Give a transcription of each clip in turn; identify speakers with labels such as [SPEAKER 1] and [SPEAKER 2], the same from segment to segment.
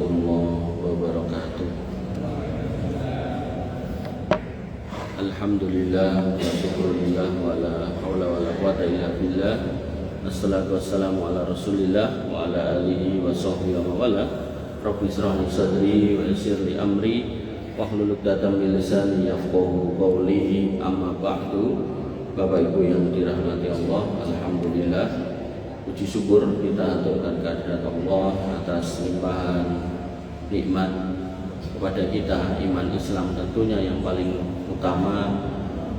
[SPEAKER 1] warahmatullahi wabarakatuh. Alhamdulillah wa syukurillah wa la hawla wa la quwata illa billah. Assalatu wassalamu ala rasulillah wa ala alihi wa sahbihi wa wala. Rabbi israh li sadri wa yassir li amri wahlul 'uqdatam min lisani yafqahu qawli. Amma ba'du. Bapak Ibu yang dirahmati Allah, alhamdulillah, puji syukur kita aturkan kehadirat Allah atas limpahan nikmat kepada kita, iman Islam tentunya yang paling utama,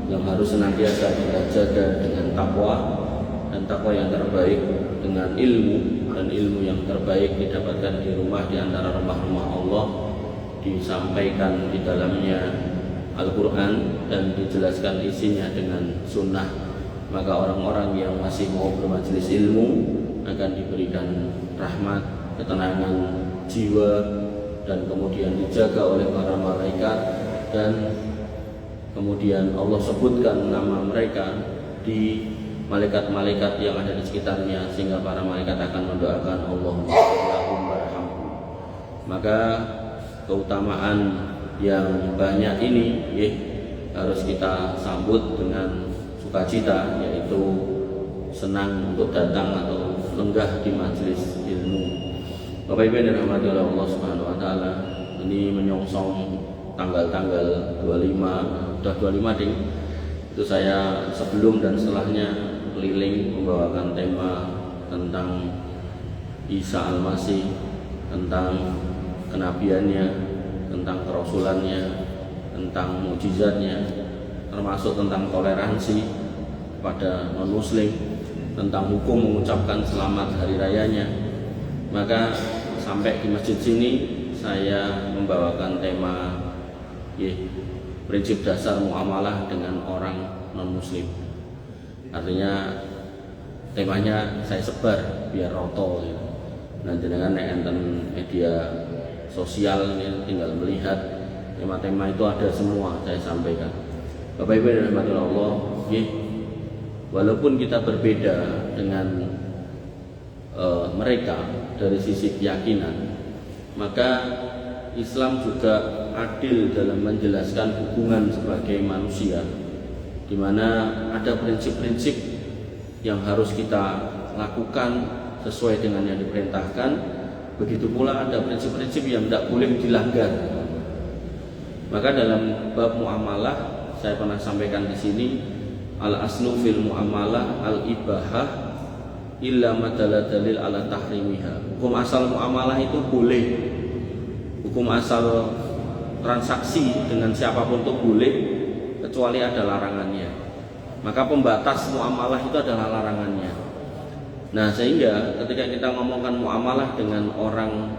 [SPEAKER 1] yang harus senantiasa kita jaga dengan takwa, dan takwa yang terbaik dengan ilmu, dan ilmu yang terbaik didapatkan di rumah di antara rumah-rumah Allah, disampaikan di dalamnya Al-Quran dan dijelaskan isinya dengan sunnah. Maka orang-orang yang masih mau bermajelis ilmu akan diberikan rahmat, ketenangan jiwa, dan kemudian dijaga oleh para malaikat, dan kemudian Allah sebutkan nama mereka di malaikat-malaikat yang ada di sekitarnya, sehingga para malaikat akan mendoakan Allahumma sholli warhamhu. Maka keutamaan yang banyak ini harus kita sambut dengan sukacita, yaitu senang untuk datang atau lenggah di majelis ilmu. Bapak Ibu yang dirahmati oleh Allah Subhanahu wa taala, ini menyongsong tanggal-tanggal 25, udah 25 ding. Itu saya sebelum dan setelahnya keliling membawakan tema tentang Isa Al-Masih, tentang kenabiannya, tentang kerasulannya, tentang mukjizatnya, termasuk tentang toleransi pada non-muslim, tentang hukum mengucapkan selamat hari rayanya. Maka sampai di masjid sini saya membawakan tema prinsip dasar muamalah dengan orang non-muslim. Artinya temanya saya sebar biar roto ya. Nanti dengan enten media sosial ini tinggal melihat tema-tema itu ada semua saya sampaikan. Bapak Ibu yang dirahmati Allah, walaupun kita berbeda dengan mereka dari sisi keyakinan, maka Islam juga adil dalam menjelaskan hubungan sebagai manusia, di mana ada prinsip-prinsip yang harus kita lakukan sesuai dengan yang diperintahkan. Begitu pula ada prinsip-prinsip yang tidak boleh dilanggar. Maka dalam bab muamalah saya pernah sampaikan di sini, al-aslu fil muamalah al-ibahah illa madalla dalil ala tahrimiha. Hukum asal muamalah itu boleh. Hukum asal transaksi dengan siapapun itu boleh, kecuali ada larangannya. Maka pembatas muamalah itu adalah larangannya. Nah, sehingga ketika kita ngomongkan muamalah dengan orang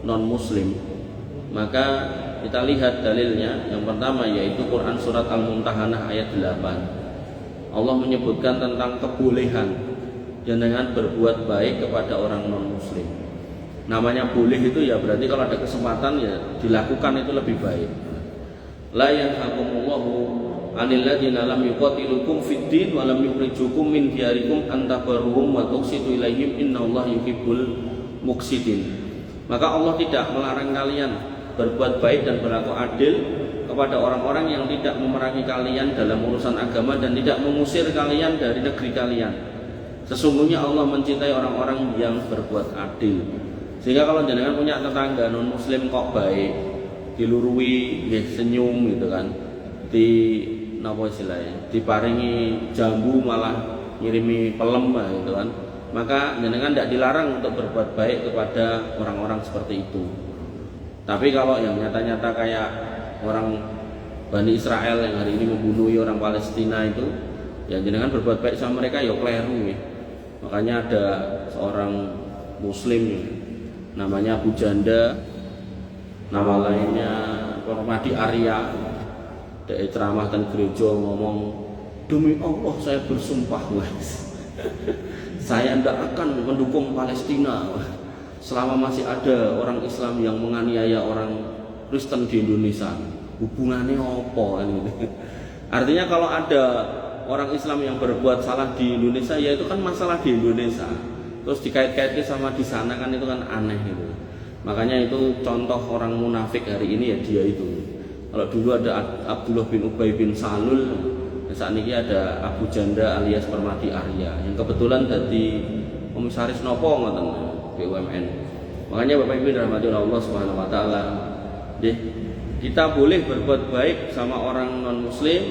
[SPEAKER 1] non-muslim, maka kita lihat dalilnya. Yang pertama yaitu Quran surat Al-Mumtahanah ayat 8. Allah menyebutkan tentang kebolehan dengan berbuat baik kepada orang non-muslim. Namanya boleh itu ya berarti kalau ada kesempatan ya dilakukan itu lebih baik. La yanhakumullahu 'anil ladzina lam yuqatilukum fid din wa lam yukhrijukum min diyarikum an tabarruhum wa tuqsitu ilaihim innallaha yuhibbul muqsitin. Maka Allah tidak melarang kalian berbuat baik dan berlaku adil kepada orang-orang yang tidak memerangi kalian dalam urusan agama dan tidak mengusir kalian dari negeri kalian. Sesungguhnya Allah mencintai orang-orang yang berbuat adil. Sehingga kalau jenengan punya tetangga non muslim kok baik, dilurui senyum gitu kan, di napa istilahnya, diparingi jambu malah ngirimi pelem gitu kan, maka jenengan tidak dilarang untuk berbuat baik kepada orang-orang seperti itu. Tapi kalau yang nyata-nyata kayak orang Bani Israel yang hari ini membunuh orang Palestina itu, ya jenengan berbuat baik sama mereka ya kleru ya. Makanya ada seorang muslim namanya Abu Janda, nama lainnya Permadi Arya, dari ceramah dan gereja ngomong, demi Allah saya bersumpah guys, saya tidak akan mendukung Palestina selama masih ada orang Islam yang menganiaya orang Kristen di Indonesia. Hubungannya apa ini? Artinya kalau ada orang Islam yang berbuat salah di Indonesia, ya itu kan masalah di Indonesia. Terus dikait-kaitkan sama di sana kan itu kan aneh gitu. Makanya itu contoh orang munafik hari ini ya dia itu. Kalau dulu ada Abdullah bin Ubay bin Salul, saat ini ada Abu Janda alias Permati Arya yang kebetulan jadi komisaris nopo ngoten BUMN. Makanya Bapak Ibu dirahmati Allah Subhanahu wa taala, kita boleh berbuat baik sama orang non muslim,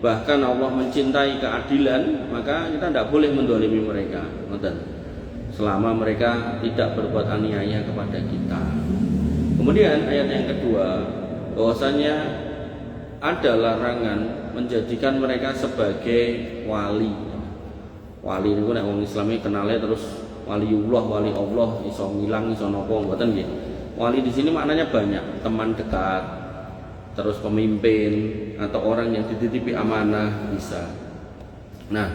[SPEAKER 1] bahkan Allah mencintai keadilan, maka kita tidak boleh mendolimi mereka, selama mereka tidak berbuat aniaya kepada kita. Kemudian ayat yang kedua, bahwasanya ada larangan menjadikan mereka sebagai wali. Wali niku nek wong Islami kenale terus waliullah, wali Allah, iso ngilang, iso napa mboten nggih. Wali di sini maknanya banyak, teman dekat, terus pemimpin atau orang yang dititipi amanah bisa. Nah,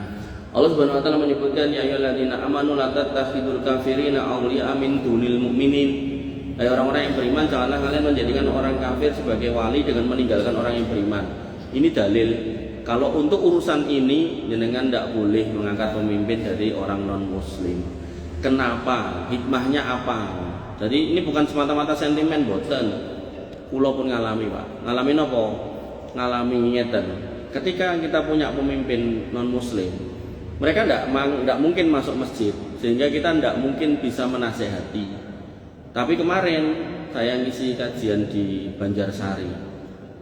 [SPEAKER 1] Allah Subhanahu wa taala menyebutkan ya ayyuhalladzina amanu la tattakhidul kafirina awliya min dunil mu'minin. Hai orang-orang yang beriman, janganlah kalian menjadikan orang kafir sebagai wali dengan meninggalkan orang yang beriman. Ini dalil kalau untuk urusan ini jenengan tidak boleh mengangkat pemimpin dari orang non muslim. Kenapa? Hikmahnya apa? Jadi ini bukan semata-mata sentimen, boten. Kula pun ngalami, Pak. Ngalami apa? Ngalami ngeten. Ketika kita punya pemimpin non muslim, mereka tidak mungkin masuk masjid, sehingga kita tidak mungkin bisa menasehati. Tapi kemarin saya ngisi kajian di Banjarsari.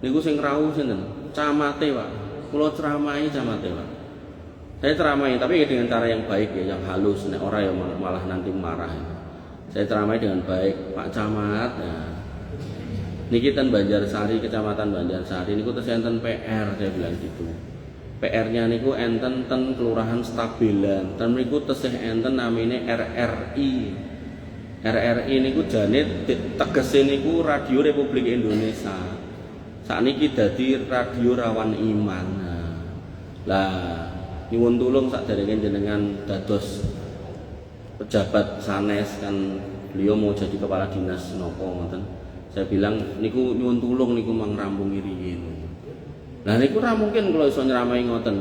[SPEAKER 1] Niku sing rawuh sinten? Camate, Pak. Kula ceramahi camate, Pak. Saya ceramai tapi dengan cara yang baik ya, yang halus, nek ora ya malah nanti marah. Saya ceramai dengan baik, Pak Camat. Nah, niki ten Banjarsari, Kecamatan Banjarsari niku terus enten PR, saya bilang gitu. PR-nya niku enten ten Kelurahan Stabilan. Ten niku tesih enten namine RRI. RRI niku jane tegese niku Radio Republik Indonesia. Sakniki dadi radio rawan iman. Lah nyuwun tulung sakderenge jenengan dados pejabat sanes kan, beliau mau jadi kepala dinas nopo ngoten. Saya bilang niku nyuwun tulung niku mang rampung riyin. Lah niku ora mungkin kula iso nyramai ngoten.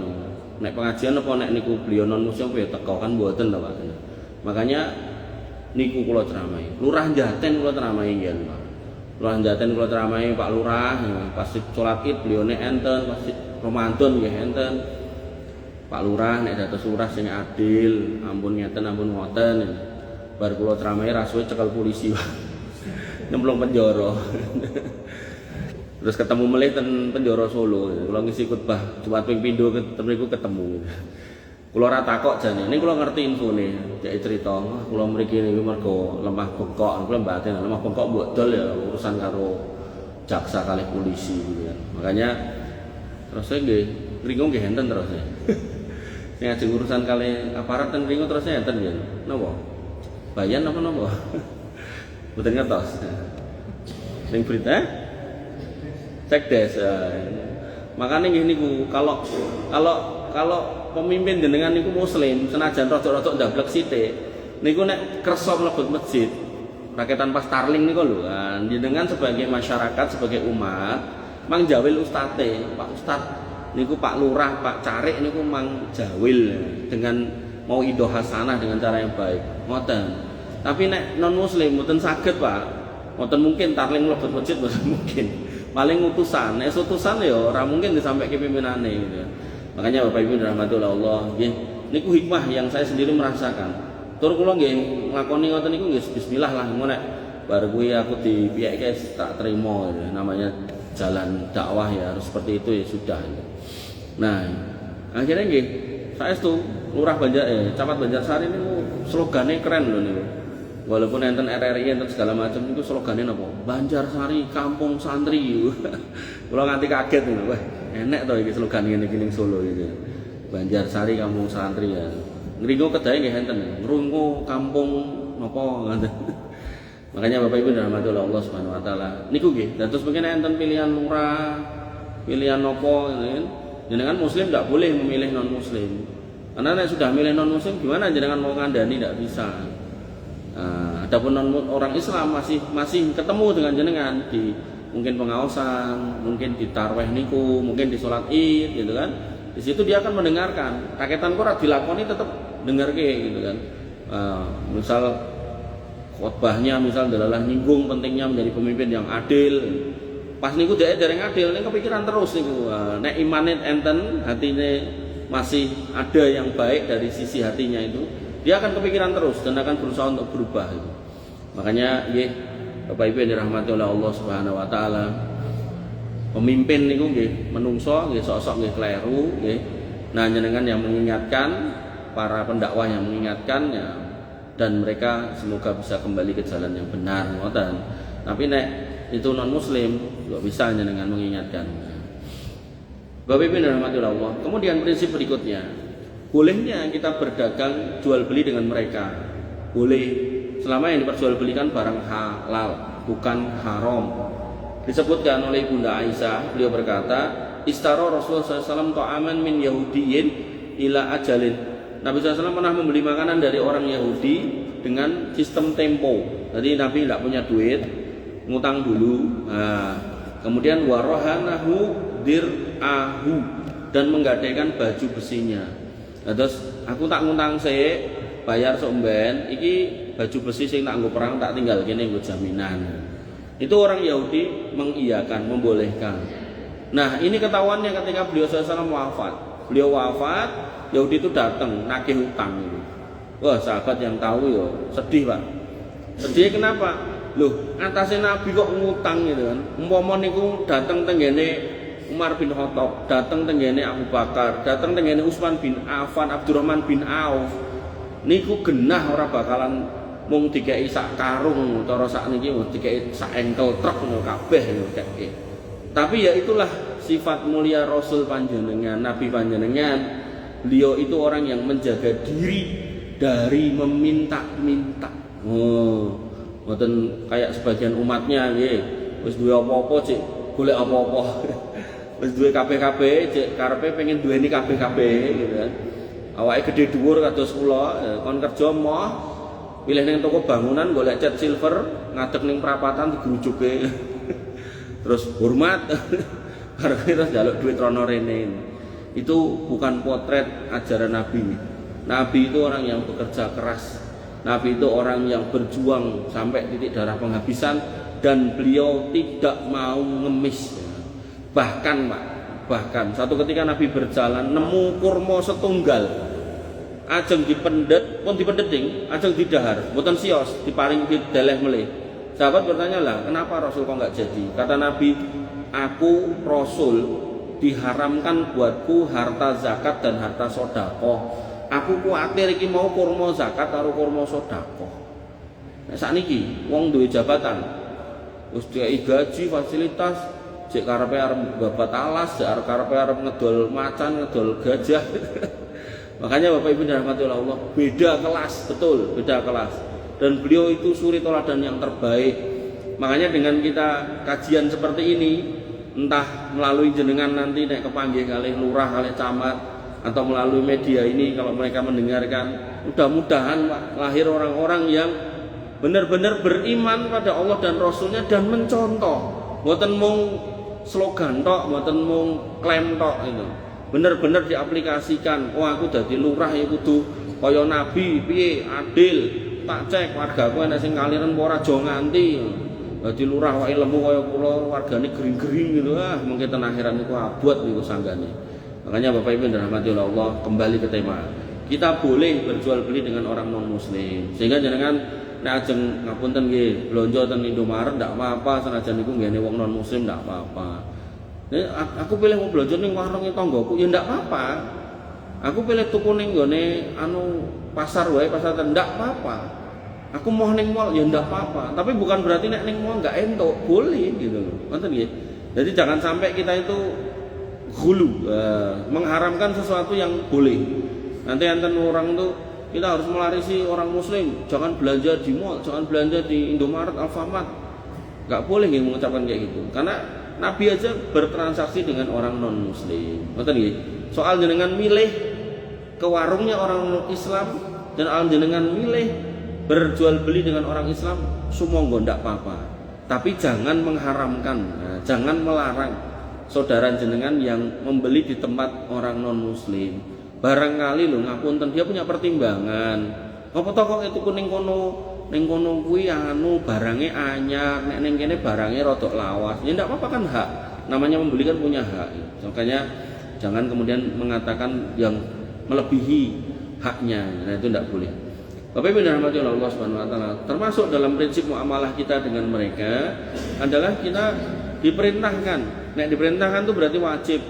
[SPEAKER 1] Nek pengajian apa nek niku beliau non muslim ya teko kan mboten lho Pak. Makanya niku kula ceramai. Lurah Jaten kula ceramai nggih Pak. Lurah Jaten kula ceramai Pak Lurah, pas salat Id belione enten, pas Ramadan nggih enten. Pak Lurah nek dados lurah sing adil, ampun ngeten ampun ngoten. Bar kula ceramai ra suwe cekel polisi Pak. Nyemplung penjara. Terus ketemu melih ten penjara Solo. Kula ngisi khutbah Jumat ping pindho niku ketemu. Kula ora takok jane, ning kula ngerti infone. Cek crita, kula mriki niku mergo lemah bengkok, kula mbaten lemah bengkok mbok dol ya urusan karo jaksa kalih polisi gitu kan. Makanya terus nggih ringo nggih enten terus. Sing ajeng urusan kalih aparat ten ringo terus enten nggih. Napa? Bayan apa napa? Mboten ngertos. Ning berita Sekdes. Makanya nggih niku kalau pemimpin jenengan niku muslim senajan rada-rada ndablek sithik niku nek kersa mlebet masjid raketan pas Starling niku lho kan jenengan sebagai masyarakat sebagai umat mang jawil ustate Pak Ustad niku Pak Lurah Pak Carik niku mang jawil dengan mau idoh hasanah dengan cara yang baik ngoten. Tapi nek non muslim mboten saged Pak, mboten mungkin Starling mlebet masjid mboten mungkin. Paling utusan, nek utusan ya ora mungkin disampaikan pimpinane gitu. Makanya Bapak Ibu dirahmati Allah, nggih niku hikmah yang saya sendiri merasakan. Tur kula nggih nglakoni ngoten niku nggih bismillah lah ngono nek bar kuwi aku dipiyake tak terima gitu. Namanya jalan dakwah ya harus seperti itu ya sudah gitu. Nah, akhirnya nggih saestu Lurah Camat Banjarsari niku slogane keren lho niku. Walaupun enten RRI enten segala macam niku slogane napa? Banjarsari kampung santri. Kula nganti kaget niku. Wah, enek to iki slogan ngene iki ning Solo iki. Banjarsari kampung santri ya. Ngringo kedae nggih enten. Ngrungu kampung napa ngoten. Makanya Bapak Ibu dirahmati Allah Subhanahu wa taala. Niku nggih, dados mungkin enten pilihan lurah, pilihan napa ngene. Jenengan muslim enggak boleh memilih non muslim. Karena nek sudah milih non muslim gimana jenengan mau ngandani enggak bisa. Adapun orang Islam masih ketemu dengan jenengan di mungkin pengaosan, mungkin di tarweh niku, mungkin di sholat Id gitu kan. Di situ dia akan mendengarkan. Raketan kok dilakoni tetap dengar gitu kan. Misal khotbahnya misal adalah nyinggung pentingnya menjadi pemimpin yang adil. Pas niku dhek dereng adil ning kepikiran terus niku. Nek imane enten, hatine masih ada yang baik dari sisi hatinya itu, dia akan kepikiran terus dan akan berusaha untuk berubah itu. Makanya nggih Bapak Ibu yang dirahmati oleh Allah Subhanahu wa taala, pemimpin niku nggih menungso nggih sok-sok nggih kleru nggih. Nah, jenengan yang mengingatkan, para pendakwah yang mengingatkannya, dan mereka semoga bisa kembali ke jalan yang benar ngoten. Tapi nek itu non muslim juga bisa jenengan mengingatkan. Bapak Ibu yang dirahmati oleh Allah. Kemudian prinsip berikutnya, bolehnya kita berdagang jual beli dengan mereka. Boleh selama yang diperjualbelikan barang halal, bukan haram. Disebutkan oleh Bunda Aisyah, beliau berkata, istara Rasulullah SAW ta'aman min Yahudiyin ila ajalin. Nabi SAW pernah membeli makanan dari orang Yahudi dengan sistem tempo. Jadi Nabi tidak punya duit, ngutang dulu. Nah, kemudian warohanahu dir'ahu, dan menggadaikan baju besinya. Nah, terus aku tak ngutang saya bayar somben, iki baju besi sing tak nggo perang tak tinggal kene nggo jaminan. Itu orang Yahudi mengiyakan, membolehkan. Nah, ini ketahuannya ketika beliau SAW wafat. Beliau wafat, Yahudi itu datang nagih hutang itu. Wah, sahabat yang tahu ya sedih, Pak. Sedih kenapa? Loh, atasnya Nabi kok ngutang gitu kan. Umpama niku datang tenggene Umar bin Khattab, datang tenggene Abu Bakar, datang tenggene Utsman bin Affan, Abdurrahman bin Auf. Niku genah ora bakalan mung dikei sak karung cara sakniki mung dikei sak engkel truk ngono kabeh dikei. Tapi ya itulah sifat mulia Rasul panjenengan, Nabi panjenengan. Beliau itu orang yang menjaga diri dari meminta-minta. Oh, mboten kayak sebagian umatnya nggih, wis duwe apa-apa cek golek apa-apa. Wis duwe kabeh-kabeh cek karepe pengen duweni kabeh-kabeh gitu kan. Awake gede dhuwur kados kula, kon kerja moh pilih ning toko bangunan golek cat silver, ngadeg ning perapatan digrujuke. Terus hormat karena terus njaluk duit rono rene. Itu bukan potret ajaran Nabi. Nabi itu orang yang bekerja keras. Nabi itu orang yang berjuang sampai titik darah penghabisan, dan beliau tidak mau ngemis. Bahkan satu ketika Nabi berjalan nemu kurma setunggal, ajeng dipendet pun dipendeding, ajeng didahar, mboten sios, diparing dideleh melih. Sahabat bertanya lah, kenapa Rasul kok nggak jadi? Kata Nabi, aku Rasul diharamkan buatku harta zakat dan harta sodakoh. Aku kuatir iki mau kurma zakat karo kurma sodakoh. Nah, sakniki wong duwe jabatan, wis dikai gaji, fasilitas, cek karepe arep babat alas, cek karepe arep ngedol macan, ngedol gajah. Makanya Bapak Ibu dirahmati oleh Allah, beda kelas, betul, beda kelas. Dan beliau itu suri teladan yang terbaik. Makanya dengan kita kajian seperti ini, entah melalui jenengan nanti naik kepanggih kali lurah, kali camat, atau melalui media ini kalau mereka mendengarkan, mudah-mudahan Pak, lahir orang-orang yang benar-benar beriman pada Allah dan Rasulnya dan mencontoh. Mboten mung slogan tok, mboten mung klaim tok itu. Benar-benar diaplikasikan. Oh, aku dadi lurah ya kudu kaya Nabi piye, adil. Tak cek wargaku enek sing kaliren apa ora aja nganti. Dadi lurah wae lemu kaya kula, wargane gering-gering gitu. Mungkin ten akhiran niku abot niku sanggane. Makanya Bapak Ibu dirahmati oleh Allah, kembali ke tema. Kita boleh berjual beli dengan orang non muslim. Sehingga jangan nek ajeng ngapunten nggih, blonjo ten Indomaret ndak apa-apa, senajan niku nggene wong non muslim ndak apa-apa. Aku pilih mau blonjo ning warung tanggoku ya ndak apa-apa. Aku pilih tuku ning gone pasar wae, pasar ndak apa-apa. Aku mau ning mall ya ndak apa-apa. Tapi bukan berarti nek ning mall enggak entuk, boleh gitu loh. Ngoten nggih. Jadi jangan sampai kita itu ghulu, mengharamkan sesuatu yang boleh. Nanti enten orang tuh kita harus melarisi orang muslim, jangan belanja di mall, jangan belanja di Indomaret, Alfamart. Enggak boleh nggih mengucapkan kayak gitu. Karena Nabi aja bertransaksi dengan orang non muslim. Ngoten nggih. Soal jenengan milih ke warungnya orang Islam dan jenengan milih berjual beli dengan orang Islam, sumangga ndak apa-apa. Tapi jangan mengharamkan, jangan melarang saudara jenengan yang membeli di tempat orang non muslim. Barangkali lho ngapunten dia punya pertimbangan. Apa to kok itu kuning kono ning kono kuwi barange anyar, nek ning kene barange rodok lawas. Ya ndak apa-apa kan hak. Namanya membeli kan punya hak. Makanya jangan kemudian mengatakan yang melebihi haknya. Nah itu ndak boleh. Bapak Ibu dirahmati oleh Allah Subhanahu wa taala, termasuk dalam prinsip muamalah kita dengan mereka adalah kita diperintahkan. Nek diperintahkan itu berarti wajib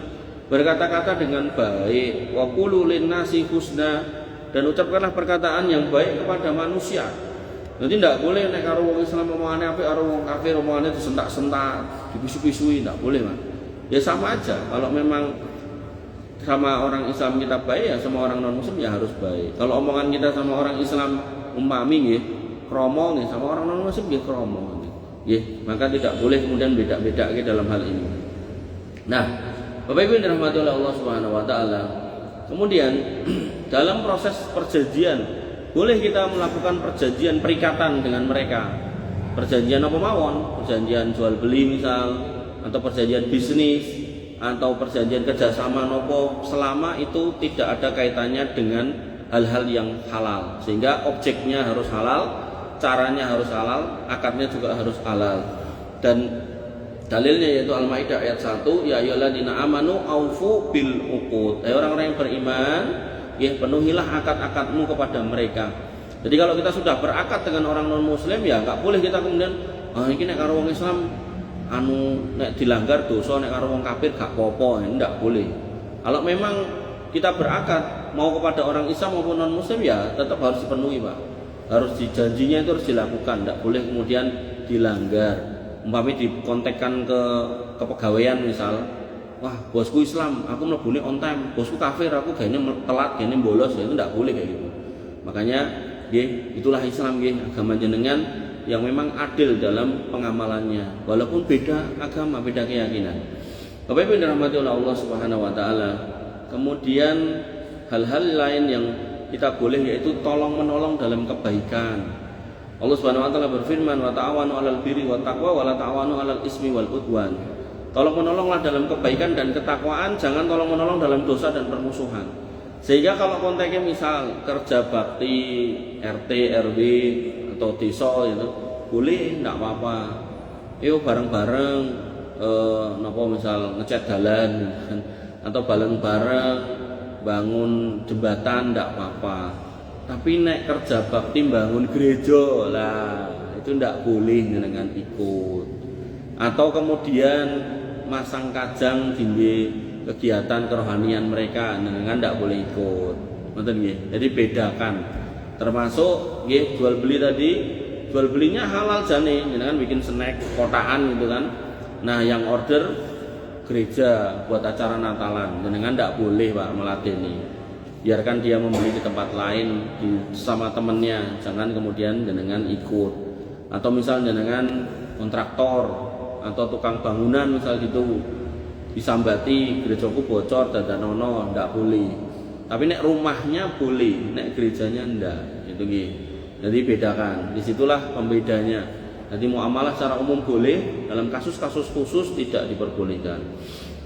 [SPEAKER 1] berkata-kata dengan baik. Wa qulu linnasi husna, dan ucapkanlah perkataan yang baik kepada manusia. Jadi tidak boleh nek karo wong Islam omongane apik karo wong kafir omongane disentak-sentak, dipisu-pisui, tidak boleh, Mas. Ya sama aja. Kalau memang sama orang Islam kita baik, ya sama orang non muslim ya harus baik. Kalau omongan kita sama orang Islam umpami nggih kromo nggih, sama orang non muslim nggih kromo nggih. Maka tidak boleh kemudian beda-beda dalam hal ini. Nah, Bapak Ibu yang dirahmati oleh Allah Subhanahu wa taala, kemudian dalam proses perjanjian boleh kita melakukan perjanjian perikatan dengan mereka. Perjanjian apa mawon? Perjanjian jual beli misal, atau perjanjian bisnis, atau perjanjian kerjasama nopo, selama itu tidak ada kaitannya dengan hal-hal yang halal, sehingga objeknya harus halal, caranya harus halal, akadnya juga harus halal. Dan dalilnya yaitu Al-Maidah ayat 1, ya ayyuhalladzina amanu aufu bil uqud. Orang-orang yang beriman, ya penuhilah akad-akadmu kepada mereka. Jadi kalau kita sudah berakad dengan orang non muslim, ya nggak boleh kita kemudian ini nek karo wong Islam nek dilanggar dosa, nek karo wong kafir gak apa-apa, enggak boleh. Kalau memang kita berakad mau kepada orang Islam maupun non muslim, ya tetap harus dipenuhi, Pak. Harus dijanjinya itu harus dilakukan, enggak boleh kemudian dilanggar. Umpamanya dikontekkan ke kepegawaian misal, wah bosku Islam, aku mlebune on time, bosku kafir, aku kayaknya telat, kayaknya bolos, ya itu enggak boleh kayak gitu. Makanya itulah Islam, agama jenengan yang memang adil dalam pengamalannya, walaupun beda agama, beda keyakinan. Bapak Ibu dirahmati oleh Allah Subhanahu wa taala. Kemudian hal-hal lain yang kita boleh yaitu tolong menolong dalam kebaikan. Allah Subhanahu wa taala berfirman, wa ta'awanu 'alal birri wat taqwa wa la ta'awanu 'alal ismi wal udwan. Tolong menolonglah dalam kebaikan dan ketakwaan, jangan tolong menolong dalam dosa dan permusuhan. Sehingga kalau konteksnya misal kerja bakti RT, RW atau desa itu boleh, enggak apa-apa. Yuk bareng-bareng napa misal ngecat dalan atau bareng-bareng bangun jembatan, enggak apa-apa. Tapi nek kerja bakti bangun gereja lah, itu enggak boleh dengan ikut. Atau kemudian masang kajang di kegiatan kerohanian mereka, dengan tidak boleh ikut. Ngoten nggih. Jadi bedakan. Termasuk nggih jual beli tadi, jual belinya halal jane, jenengan bikin snack kotaan gitu kan. Nah, yang order gereja buat acara Natalan, jenengan tidak boleh, Pak, meladeni. Biarkan dia membeli di tempat lain sama temennya, jangan kemudian jenengan ikut. Atau misal jenengan kontraktor atau tukang bangunan misal gitu, disambati gerejaku bocor dadanono, ndak boleh. Tapi nek rumahnya boleh, nek gerejanya ndak, gitu nggih. Jadi bedakan. Disitulah pembedanya. Jadi muamalah secara umum boleh, dalam kasus-kasus khusus tidak diperbolehkan.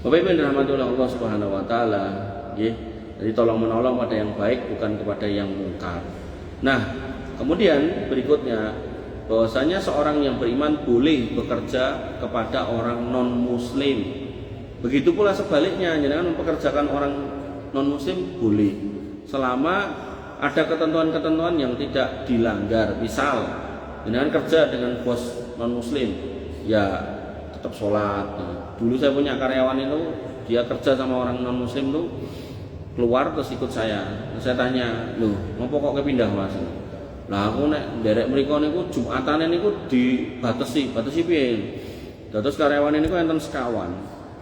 [SPEAKER 1] Bapak Ibu yang dirahmati oleh Allah Subhanahu wa taala, nggih. Jadi tolong menolong pada yang baik, bukan kepada yang mungkar. Nah, kemudian berikutnya bahwasanya seorang yang beriman boleh bekerja kepada orang non muslim. Begitu pula sebaliknya, jangan mempekerjakan orang non muslim boleh, selama ada ketentuan-ketentuan yang tidak dilanggar. Misal jangan kerja dengan bos non muslim, ya tetap sholat. Nah, dulu saya punya karyawan itu, dia kerja sama orang non muslim tuh, keluar terus ikut saya. Saya tanya, loh ngopo kok kepindah Mas? Lah aku nek derek mriko niku Jumatane niku batasi piye? Dados karyawane niku enten sekawan.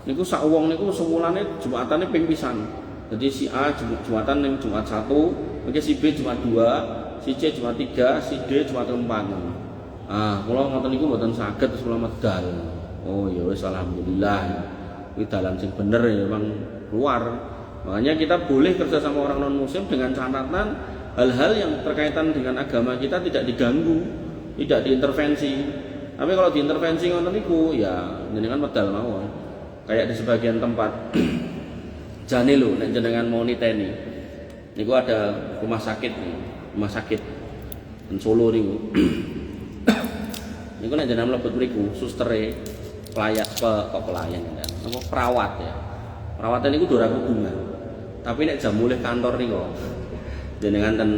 [SPEAKER 1] Niku sak wong niku sewulane Jumatane ping pisan. Jadi si A Jumatan ning Jumat 1, mungkin si B Jumat 2, si C Jumat 3, si D Jumat 4. Ah, kula ngoten niku mboten saged terus kula medal. Oh ya wis alhamdulillah. Kuwi dalan sing bener ya memang keluar. Makanya kita boleh kerja sama orang non muslim dengan catatan hal-hal yang berkaitan dengan agama kita tidak diganggu, tidak diintervensi. Tapi kalau diintervensi ngoten niku ya jenengan medal mawon. Kayak di sebagian tempat jane lho nek jenengan mau niteni. Niku ada rumah sakit. Den Solo niku. Niku nek jenengan mlebet mriku sustere pelayan apa perawat ya. Perawatan niku dora kudungan. Tapi nek jam mulih kantor niku jenengan ten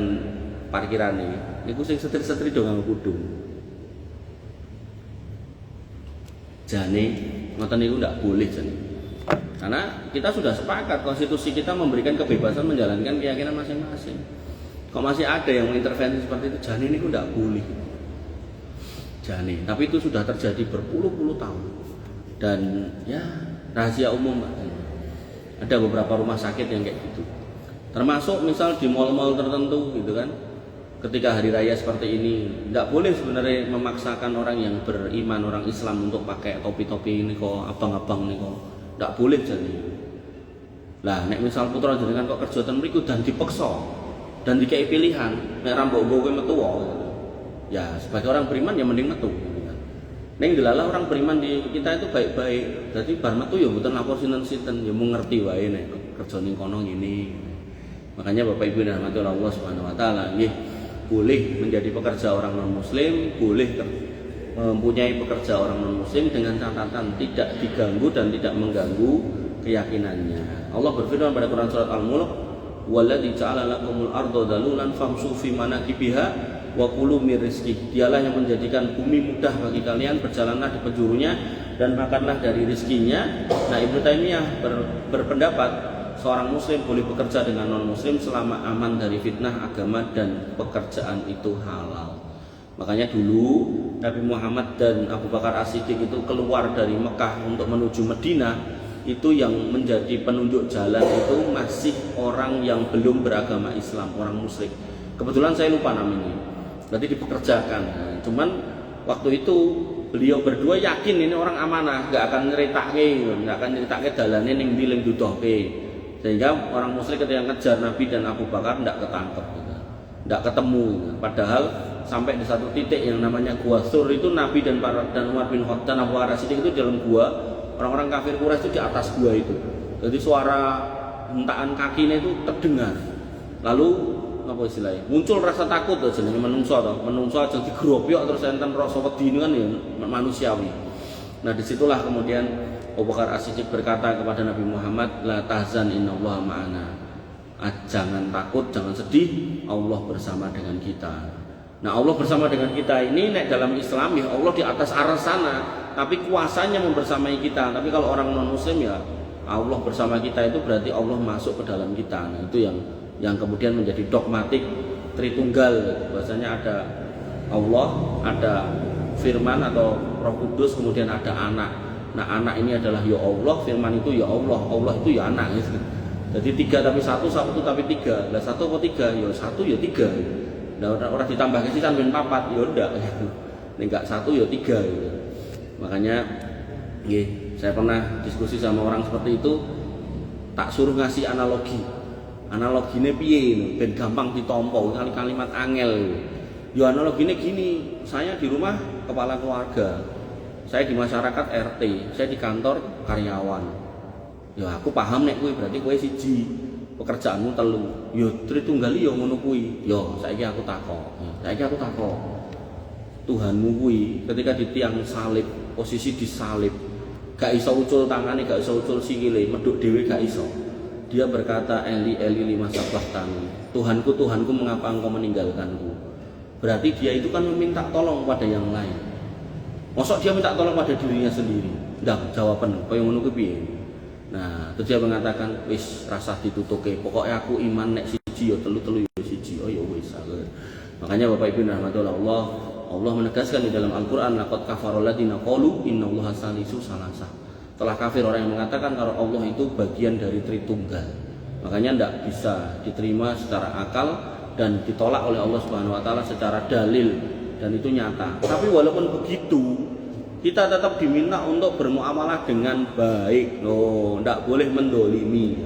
[SPEAKER 1] parkiran niku sing setri-setri do nganggo kudung. Jane ngoten niku ndak boleh jane. Karena kita sudah sepakat konstitusi kita memberikan kebebasan menjalankan keyakinan masing-masing. Kok masih ada yang mengintervensi seperti itu? Jane niku ndak boleh. Jane, tapi itu sudah terjadi berpuluh-puluh tahun. Dan ya rahasia umum Pak. Ada beberapa rumah sakit yang kayak gitu. Termasuk misal di mal-mal tertentu gitu kan. Ketika hari raya seperti ini, tidak boleh sebenarnya memaksakan orang yang beriman, orang Islam untuk pakai topi-topi ini kok, abang-abang ini kok, tidak boleh jadi. Lah, nek misal putra jenengan kok kerja ten mriku dan dipaksa dan dikei pilihan, nek rambok-rambok kowe metu ya sebagai orang beriman ya mending metu. Neng delala orang beriman di kita itu baik-baik. Jadi bar metu ya mboten lapor sinten-sinten, ya mung ngerti wae nek kerja ning kono ngene. Makanya Bapak Ibu dan rahmati Allah Subhanahu wa taala, nggih boleh menjadi pekerja orang non muslim, boleh mempunyai pekerja orang non muslim dengan catatan tidak diganggu dan tidak mengganggu keyakinannya. Allah berfirman pada Quran surat Al-Mulk, "Walladzi ja'ala lakumul arda dalulan famshu fi manakibiha wa kulu mir rizqih." Dialah yang menjadikan bumi mudah bagi kalian, berjalanlah di penjurunya dan makanlah dari rizkinya. Nah, Ibnu Taimiyah berpendapat seorang muslim boleh bekerja dengan non muslim selama aman dari fitnah agama dan pekerjaan itu halal. Makanya dulu Nabi Muhammad dan Abu Bakar As-Siddiq itu keluar dari Mekah untuk menuju Madinah, itu yang menjadi penunjuk jalan itu masih orang yang belum beragama Islam, orang musyrik. Kebetulan saya lupa namanya. Berarti dipekerjakan. Nah, cuman waktu itu beliau berdua yakin ini orang amanah, nggak akan nyeritake dalane ning ndi ning dudohke. Sehingga orang musyrik ketika ngejar Nabi dan Abu Bakar tidak ketangkep, tidak ketemu. Padahal sampai di satu titik yang namanya Gua Sur itu Nabi dan Umar bin Khattab dan Abu Bakar Siddiq itu di dalam gua, orang-orang kafir Quraisy itu di atas gua itu. Jadi suara hentakan kakinya itu terdengar. Lalu apa istilahnya? Muncul rasa takut tuh jenenge menungso aja digerobyok terus enten rasa wedi kan ya manusiawi. Nah disitulah kemudian Abu Bakar As-Siddiq berkata kepada Nabi Muhammad, la tahzan innallaha ma'ana. Jangan takut, jangan sedih, Allah bersama dengan kita. Nah Allah bersama dengan kita ini nek dalam Islam ya Allah di atas aras sana, tapi kuasanya membersamai kita. Tapi kalau orang non muslim ya Allah bersama kita itu berarti Allah masuk ke dalam kita. Nah itu yang kemudian menjadi dogmatik Tritunggal. Bahasanya ada Allah, ada firman atau Roh Kudus, kemudian ada anak. Nah anak ini adalah ya Allah, firman itu ya Allah, Allah itu ya anak gitu. Jadi tiga tapi satu tapi tiga. Lah satu apa tiga? Ya satu ya tiga. Nah orang ditambah ke sisan ben papat ya ndak gitu. Nek enggak satu ya tiga gitu. Makanya saya pernah diskusi sama orang seperti itu, tak suruh ngasih analogi. Analogine piye ben gampang ditompo, kalimat angel. Ya analoginya gini, saya di rumah kepala keluarga. Saya di masyarakat RT, saya di kantor karyawan. Ya aku paham nek kowe berarti kowe siji, pekerjaanmu telu. Ya Tritunggal ya ngono kuwi. Ya saiki aku takok. Tuhanmu kuwi ketika di tiang salib, posisi disalib, gak iso ucul tangane, gak iso ucul sikile, medhuk dhewe gak iso. Dia berkata, Eli Eli lima sabahtani. Tuhanku, Tuhanku, mengapa engkau meninggalkanku? Berarti dia itu kan meminta tolong pada yang lain. Mosok dia minta tolong pada dirinya sendiri. Ndak jawaban kaya ngono kuwi piye. Nah, terus dia mengatakan wis rasa ditutuke. Pokoknya aku iman nek siji ya telu-telu ya siji. Oh ya wis. Makanya Bapak Ibu rahmatullah Allah menegaskan di dalam Al-Qur'an laqad kafarul ladzina qalu innallaha salisu salasah. Telah kafir orang yang mengatakan kalau Allah itu bagian dari Tritunggal. Makanya ndak bisa diterima secara akal dan ditolak oleh Allah Subhanahu wa taala secara dalil. Dan itu nyata. Tapi walaupun begitu, kita tetap diminta untuk bermuamalah dengan baik. Tidak boleh mendolimi.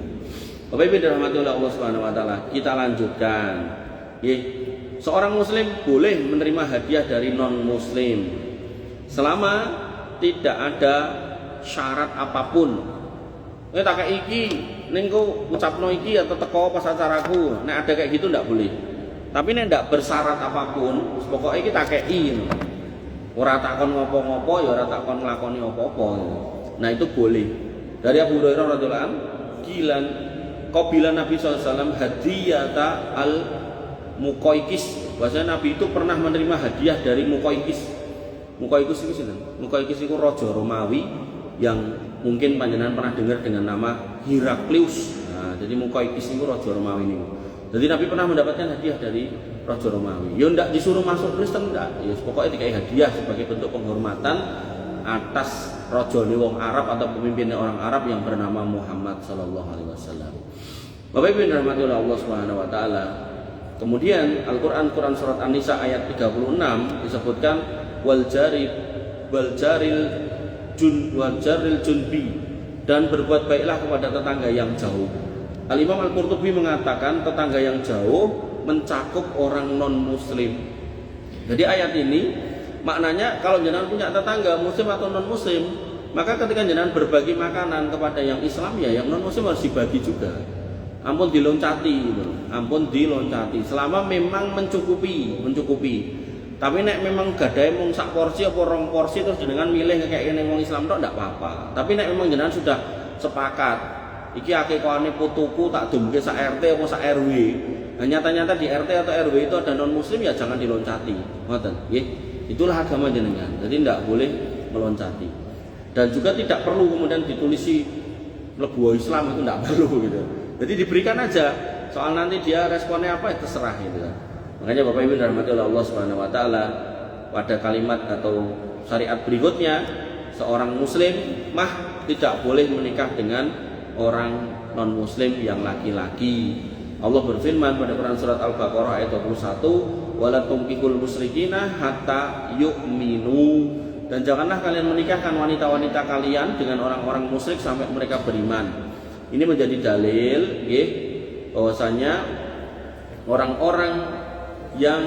[SPEAKER 1] Bapak Ibu dirahmati oleh Allah Subhanahu wa taala, kita lanjutkan. Seorang muslim boleh menerima hadiah dari non muslim selama tidak ada syarat apapun. Tak kayak iki, ning kok ucapno iki atau teko pas acaraku. Nek ada kayak gitu ndak boleh. Tapi nek ndak bersyarat apapun, pokoknya kita kei. Ora takon ngopo-ngopo ya ora takon nglakoni apa-apa. Nah, itu boleh. Dari Abu Hurairah radhiyallahu anhu, kilan qabila Nabi SAW hadiyata al Muqaykis. Bahasanya Nabi itu pernah menerima hadiah dari Muqaykis. Muqaykis itu sinten? Muqaykis itu raja Romawi yang mungkin panjenengan pernah dengar dengan nama Heraklius. Nah, jadi Muqaykis itu raja Romawi ini. Jadi Nabi pernah mendapatkan hadiah dari raja Romawi. Ya ndak disuruh masuk Kristen enggak. Ya pokoknya dikai hadiah sebagai bentuk penghormatan atas rajane wong Arab atau pemimpinnya orang Arab yang bernama Muhammad sallallahu alaihi wasallam. Bapak Ibu yang dirahmati oleh Allah Subhanahu wa taala. Kemudian Al-Qur'an surat An-Nisa ayat 36 disebutkan wal jaril junbi, dan berbuat baiklah kepada tetangga yang jauh. Al-Imam Al-Qurtubi mengatakan tetangga yang jauh mencakup orang non-muslim. Jadi ayat ini maknanya kalau jenengan punya tetangga muslim atau non-muslim, maka ketika jenengan berbagi makanan kepada yang Islam, ya yang non-muslim harus dibagi juga. Ampun diloncati gitu. Ampun diloncati selama memang mencukupi. Tapi nek memang gadahe mung sak porsi apa rong porsi terus jenengan milih kayak ngene wong Islam tok ndak apa-apa. Tapi nek memang jenengan sudah sepakat, iki akikane putuku tak dumke sak RT apa sak RW. Nah, nyata-nyata di RT atau RW itu ada non muslim, ya jangan diloncati. Ngoten, nggih. Itulah agama jenengan. Jadi ndak boleh meloncati. Dan juga tidak perlu kemudian ditulisi lebu Islam, itu ndak perlu gitu. Jadi diberikan aja. Soal nanti dia responnya apa terserah gitu kan. Makanya Bapak Ibu dirahmati oleh Allah Subhanahu wa taala, pada kalimat atau syariat berikutnya, seorang muslim mah tidak boleh menikah dengan orang non muslim yang laki-laki. Allah berfirman pada Quran surat Al-Baqarah ayat 21, wala tunkihul musyrikina hatta yu'minu, dan janganlah kalian menikahkan wanita-wanita kalian dengan orang-orang musyrik sampai mereka beriman. Ini menjadi dalil bahwasanya orang-orang yang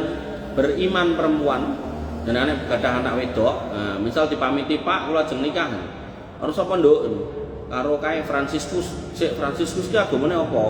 [SPEAKER 1] beriman perempuan dan anak gadah anak wedok, nah, misal dipamiti Pak kula ajeng nikah, harus apa nduk karo kae Fransiskus. Sik Fransiskus ki agamane apa?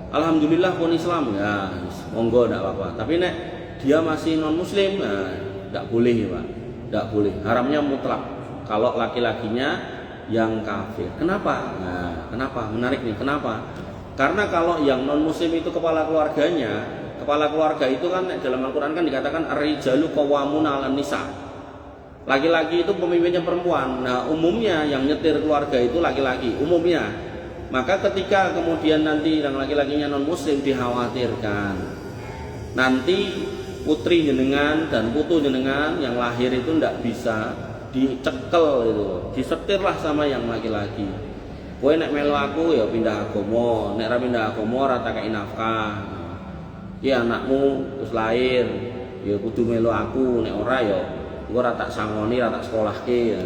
[SPEAKER 1] Alhamdulillah pun Islam, ya monggo ndak apa-apa. Tapi nek dia masih non muslim, nah ndak boleh ya Pak, ndak boleh. Haramnya mutlak kalau laki-lakinya yang kafir. Kenapa? Nah, kenapa? Menarik nih. Kenapa? Karena kalau yang non muslim itu kepala keluarganya, kepala keluarga itu kan dalam Al-Quran kan dikatakan ar-rijalu qawwamuna 'alan nisa. Laki-laki itu pemimpinnya perempuan. Nah, umumnya yang nyetir keluarga itu laki-laki, umumnya. Maka ketika kemudian nanti yang laki-lakinya non muslim, dikhawatirkan nanti putri jenengan dan putu jenengan yang lahir itu tidak bisa dicekel itu, disetirlah sama yang laki-laki. Kowe nek melu aku ya pindah agama, nek ra pindah agama ora tak kei nafkah. Ya anakmu terus lahir, ya kudu melu aku, nek ora ya engko ora tak sangoni, ora tak sekolahke ya.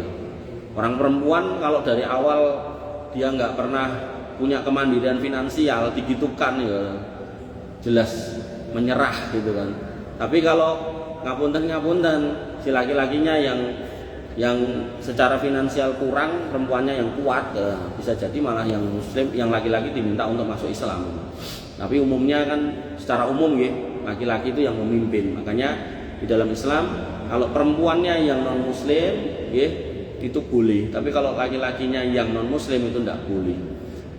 [SPEAKER 1] Orang perempuan kalau dari awal dia nggak pernah punya kemandirian finansial, digitukan ya jelas menyerah gitu kan. Tapi kalau ngapunten si laki-lakinya yang secara finansial kurang, perempuannya yang kuat, ya, bisa jadi malah yang muslim, yang laki-laki diminta untuk masuk Islam. Tapi umumnya kan secara umum ya, laki-laki itu yang memimpin. Makanya di dalam Islam kalau perempuannya yang non muslim ya, itu boleh. Tapi kalau laki-lakinya yang non muslim itu tidak boleh.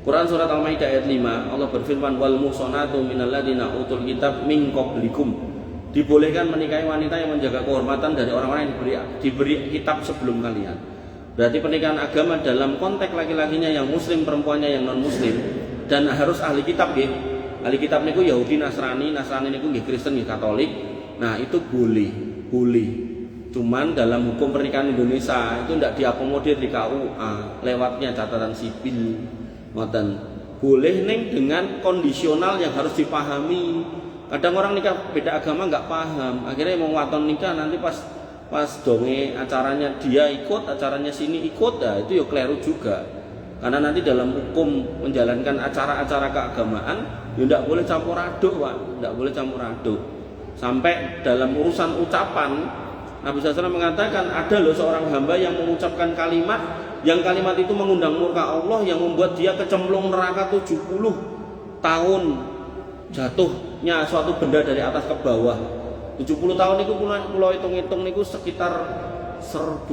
[SPEAKER 1] Quran surat Al-Maidah ayat 5, Allah berfirman wal muhsanatu minal ladzina utul kitab min qablikum. Dibolehkan menikahi wanita yang menjaga kehormatan dari orang-orang yang diberi kitab sebelum kalian. Berarti pernikahan agama dalam konteks laki-lakinya yang muslim, perempuannya yang non muslim, dan harus ahli kitab ya. Ahli kitab niku Yahudi, Nasrani niku nggih Kristen, nggih Katolik. Nah, itu boleh. Cuman dalam hukum pernikahan Indonesia itu tidak diakomodir di KUA lewatnya catatan sipil. Ngoten. Boleh ning dengan kondisional yang harus dipahami. Kadang orang nikah beda agama nggak paham, akhirnya mau waton nikah nanti pas donge acaranya dia ikut, acaranya sini ikut, ya itu ya keliru juga. Karena nanti dalam hukum menjalankan acara-acara keagamaan, ya tidak boleh campur aduk, Pak, tidak boleh campur aduk. Sampai dalam urusan ucapan, Nabi SAW mengatakan ada loh seorang hamba yang mengucapkan kalimat, yang kalimat itu mengundang murka Allah, yang membuat dia kecemplung neraka 70 tahun jatuh suatu benda dari atas ke bawah. 70 tahun niku kula hitung-hitung niku sekitar 23,6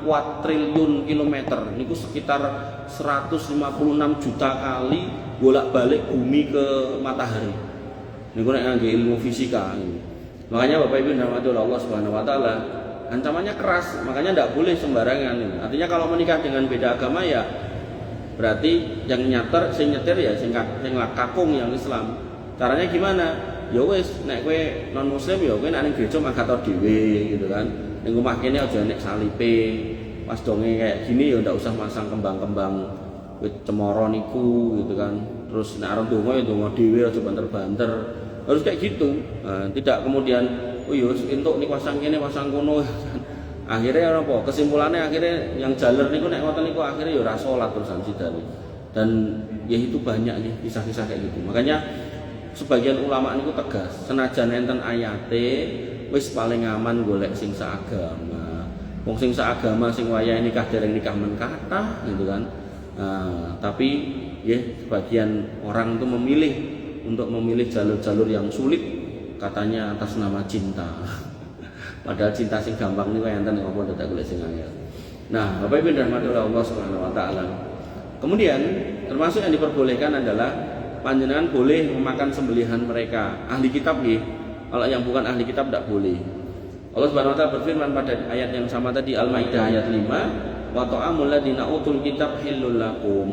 [SPEAKER 1] kuadriliun kilometer. Niku sekitar 156 juta kali bolak-balik bumi ke matahari. Niku nek ngangge ilmu fisika. Makanya Bapak Ibu dirahmati oleh Allah Subhanahu wa taala, ancamannya keras, makanya tidak boleh sembarangan. Artinya kalau menikah dengan beda agama ya berarti yang nyetir ya sing kakung yang Islam. Caranya gimana? Ya wis nek kowe non muslim ya kowe nek ning gereja mangkat dhewe gitu kan. Ning omah kene aja nek salipe. Pas donge kayak gini ya ndak usah masang kembang-kembang wit cemara niku gitu kan. Terus nek arep donga ya donga dhewe aja banter-banter. Harus kayak gitu. Nah, tidak kemudian oh ya entuk niku pasang kene pasang kono. Akhirnya apa? Kesimpulannya akhirnya yang jaler niku nek ngoten niku akhirnya ya ora salat terusan sidane. Dan ya itu banyak nih kisah-kisah kayak gitu. Makanya sebagian ulama niku tegas, senajan enten ayate wis paling aman golek sing seagama. Wong sing seagama sing wayahe nikah dereng nikah men kathah gitu kan. Tapi ya sebagian orang itu memilih jalur-jalur yang sulit katanya atas nama cinta. Padahal cinta sing gampang niku enten apa dadak golek sing angel. Nah, Bapak Ibu dirahmati oleh Allah Subhanahu wa taala. Kemudian termasuk yang diperbolehkan adalah panjenengan boleh memakan sembelihan mereka. Ahli kitab nih, kalau yang bukan ahli kitab tidak boleh. Allah Subhanahu wa taala berfirman pada ayat yang sama tadi Al-Maidah ayat 5, wa ta'amul ladzina utul kitab hillul lakum.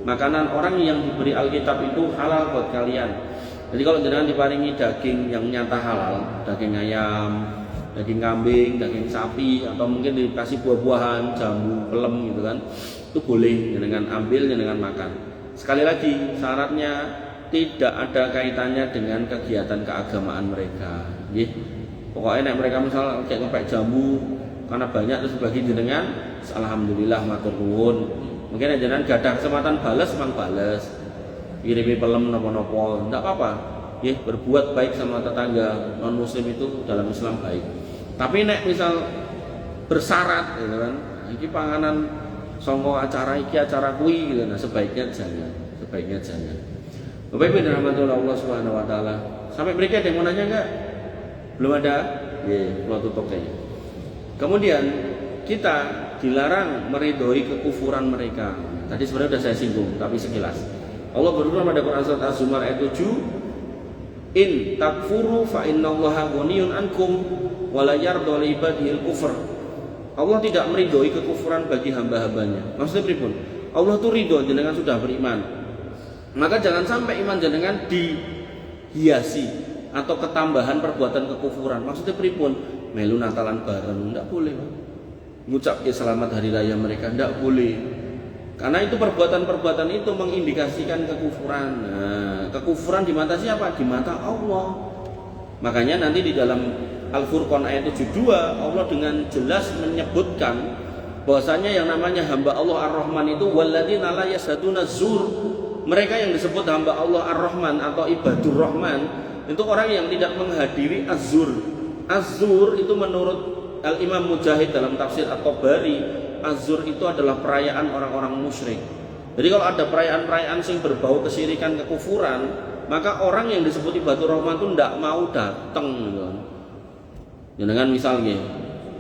[SPEAKER 1] Makanan orang yang diberi Alkitab itu halal buat kalian. Jadi kalau jenengan diparingi daging yang nyata halal, daging ayam, daging kambing, daging sapi, atau mungkin dikasih buah-buahan, jambu, pelem gitu kan, itu boleh jenengan ambil, jenengan makan. Sekali lagi syaratnya tidak ada kaitannya dengan kegiatan keagamaan mereka. Pokoknya nek mereka misal kayak ngepek jambu karena banyak terus bagi jenengan, alhamdulillah matur nuwun. Mungkin jenengan gadah kesempatan balas, memang balas. Kirimi pelem napa-napa, enggak apa-apa. Berbuat baik sama tetangga non muslim itu dalam Islam baik. Tapi nek misal bersyarat gitu kan, iki panganan songko acara iki acara kui gitu, nah sebaiknya jangan. Bapak Ibu dirahmati oleh Allah Subhanahu wa taala. Sampai mereka ada yang mau nanya enggak? Belum ada? Kalau tutup kayaknya. Kemudian kita dilarang meridhoi kekufuran mereka. Tadi sebenarnya sudah saya singgung, tapi sekilas. Allah berfirman pada Quran surat Az-Zumar ayat 7, in takfuru fa innallaha ghaniyun ankum wa la yarda li ibadihil kufr. Allah tidak meridhoi kekufuran bagi hamba-hambanya. Maksudnya pripun? Allah tuh ridho jenengan sudah beriman. Maka jangan sampai iman jenengan dihiasi atau ketambahan perbuatan kekufuran. Maksudnya pripun? Melu Natalan bareng enggak boleh. Ngucap selamat hari raya mereka enggak boleh. Karena itu perbuatan-perbuatan itu mengindikasikan kekufuran. Nah, kekufuran di mata siapa? Di mata Allah. Makanya nanti di dalam Al-Furqan ayat 72 Allah dengan jelas menyebutkan bahwasanya yang namanya hamba Allah Ar-Rahman itu walladzina la yashaduna zur. Mereka yang disebut hamba Allah Ar-Rahman atau ibadur Rahman itu orang yang tidak menghadiri az-zur. Az-zur itu menurut Al-Imam Mujahid dalam tafsir At-Tabari, az-zur itu adalah perayaan orang-orang musyrik. Jadi kalau ada perayaan-perayaan sing berbau kesyirikan, kekufuran, maka orang yang disebut ibadur Rahman itu tidak mau datang gitu. Jenengan misalnya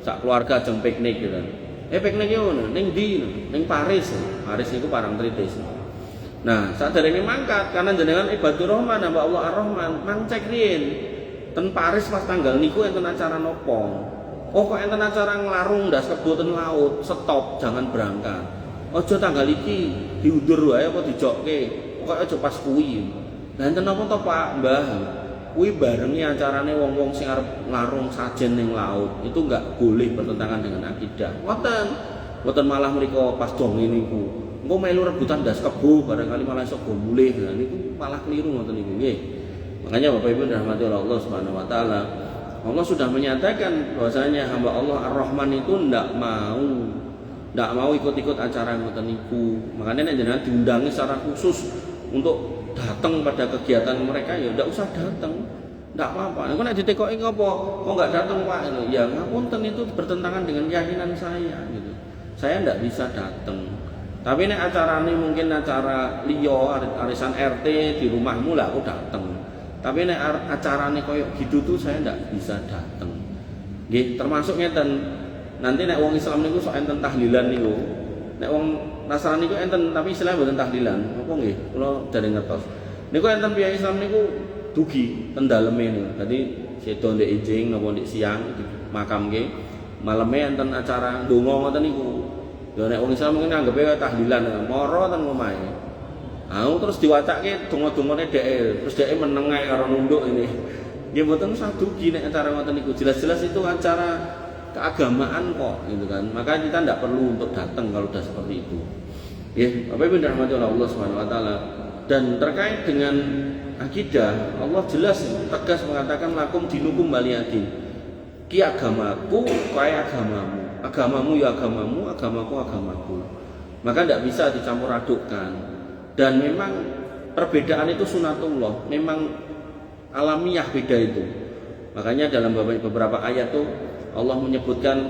[SPEAKER 1] sak keluarga ajeng piknik gitu. Piknik yo ning ndi? Ning Paris. Paris niku Parangtritis. Nah, saderenge mangkat karena jenengan ibadur Rahman hamba Allah Ar-Rahman, mangcek riyen ten Paris pas tanggal niku enten acara nopo. Oh kok enten acara nglarung ndas kebo ten laut, stop, jangan berangkat. Aja tanggal iki diundur wae apa dijokke. Pokoke aja pas kuwi. Lah enten napa to Pak, Mbah? Kuwi barengi acarane wong-wong sing arep nglarung sajen ning laut. Itu enggak boleh bertentangan dengan akidah. Mboten malah mriko pas donge niku. Engko melu rebutan ndas kebo barangkali malah iso go mulih. Nah niku malah keliru ngoten niku nggih. Makanya Bapak Ibu dirahmati oleh Allah Subhanahu wa taala, Allah sudah menyatakan bahwasanya hamba Allah Ar-Rahman itu ndak mau ikut-ikut acara ngoten niku. Makanya nek jenengan diundangi secara khusus untuk datang pada kegiatan mereka ya ndak usah datang. Ndak apa-apa. Engko nek ditekoki ngopo? Kok enggak datang Pak? Ya ngapunten itu bertentangan dengan keyakinan saya gitu. Saya ndak bisa datang. Tapi nek acarane mungkin acara liya arisan RT di rumahmu lah aku dateng. Tapi nek acarane koyo gitu tuh saya ndak bisa dateng. Nggih, termasuk ngeten. Nanti nek wong Islam niku sok enten tahlilan niku. Nek wong Nasrani niku enten tapi istilah mboten tahlilan. Apa nggih? Kula dereng ngertos. Niku enten piyai Islam niku dugi ten daleme niku. Dadi sedo ndek enjing napa ndek siang dimakamke. Maleme enten acara ndonga ngoten niku. Ya nek wong Islam mungkin anggape tahlilan, moro ten omahe. Terus diwacake donga-dongane dhek, terus dhek meneng ae karo nunduk ini. Nggih mboten usah dugi nek acara ngoten niku. Jelas-jelas itu acara keagamaan kok gitu kan. Maka kita tidak perlu untuk datang kalau sudah seperti itu. Ya, Bapak Ibu dirahmati oleh Allah Subhanahu wa taala. Dan terkait dengan akidah, Allah jelas tegas mengatakan lakum dinukum waliyadin. Ki agamaku kaya agamamu. Agamamu ya agamamu, agamaku agamaku. Maka tidak bisa dicampur adukkan. Dan memang perbedaan itu sunatullah, memang alamiah beda itu. Makanya dalam beberapa ayat tuh Allah menyebutkan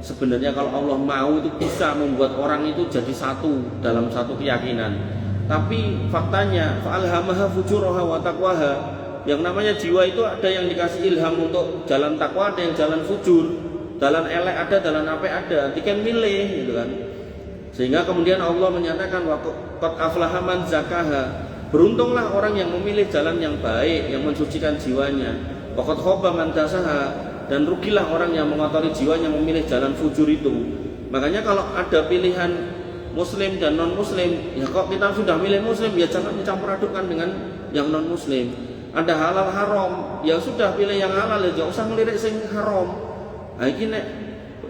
[SPEAKER 1] sebenarnya kalau Allah mau itu bisa membuat orang itu jadi satu dalam satu keyakinan. Tapi faktanya fa'alhamaha fujuraha wa taqwaha. Yang namanya jiwa itu ada yang dikasih ilham untuk jalan takwa, ada yang jalan fujur. Jalan elek ada, jalan apik ada, tiken milih gitu kan. Sehingga kemudian Allah menyatakan qad aflaha man zakaha. Beruntunglah orang yang memilih jalan yang baik, yang mensucikan jiwanya. Wa qad khaba man dasaha. Dan rugilah orang yang mengotori jiwanya memilih jalan fujur itu. Makanya kalau ada pilihan muslim dan non muslim, ya kok kita sudah milih muslim, ya jangan dicampur adukkan dengan yang non muslim. Ada halal haram, ya sudah pilih yang halal, ya jangan usah ngelirik sing haram. Nah ini nek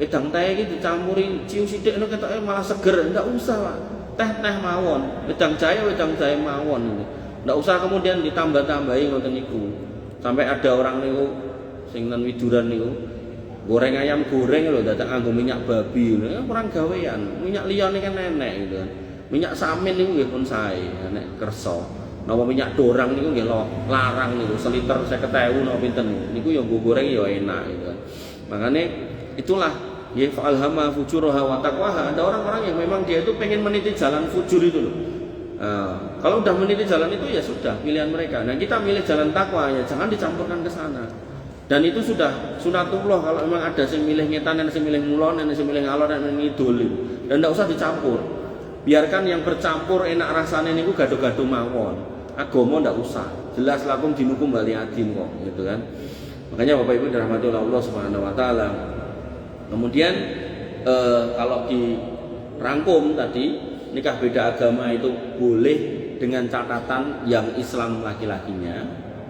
[SPEAKER 1] edang teh iki dicampuri ciu sithik nek ketoke malah seger, ndak usah Pak. Teh mawon, wedang jahe mawon ini. Ndak usah kemudian ditambah-tambahi ngoten niku. Sampai ada orang niku sing nang widuran niku goreng ayam goreng lho dadak nganggo minyak babi lho. Kurang gawean. Minyak liyane kan enek gitu kan. Minyak samin niku nggih pun sae nek kersa. Napa minyak dorang niku nggih larang niku seliter 50.000 napa pinten niku ya nggo goreng ya enak gitu kan. Makanya itulah ya fa'alhama fujuraha wa taqwaha. Ada orang-orang yang memang dia itu pengen meniti jalan fujur itu loh. Kalau udah meniti jalan itu ya sudah pilihan mereka. Nah kita milih jalan takwa ya jangan dicampurkan ke sana. Dan itu sudah sunatullah kalau memang ada yang milih ngetan dan yang milih mulon dan yang milih ngalor dan yang ngidul. Dan tidak usah dicampur. Biarkan yang bercampur enak rasanya niku gado-gado mawon. Agama tidak usah. Jelas lakum dinukum waliyadin kok gitu kan. Makanya Bapak Ibu dirahmati oleh Allah Subhanahu wa taala. Kemudian kalau dirangkum tadi nikah beda agama itu boleh dengan catatan yang Islam laki-lakinya.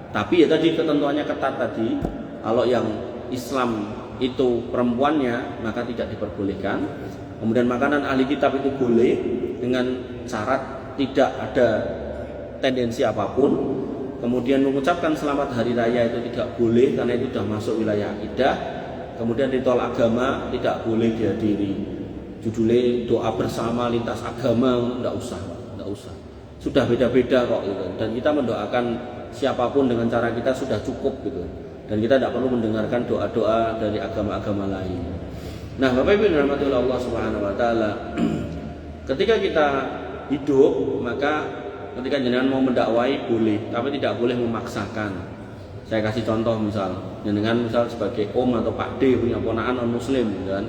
[SPEAKER 1] Tapi ya tadi ketentuannya ketat tadi. Kalau yang Islam itu perempuannya maka tidak diperbolehkan. Kemudian makanan ahli kitab itu boleh dengan syarat tidak ada tendensi apapun. Kemudian mengucapkan selamat hari raya itu tidak boleh karena itu sudah masuk wilayah akidah. Kemudian ritual agama tidak boleh dihadiri. Judulnya doa bersama lintas agama tidak usah. Sudah beda-beda kok gitu. Dan kita mendoakan siapapun dengan cara kita sudah cukup gitu. Dan kita tidak perlu mendengarkan doa-doa dari agama-agama lain. Nah, Bapak Ibu dirahmati oleh Allah Subhanahu wa taala. Ketika kita hidup, maka ketika jenengan mau mendakwai boleh, tapi tidak boleh memaksakan. Saya kasih contoh misal, jenengan misal sebagai om atau pak D punya ponakan non muslim kan.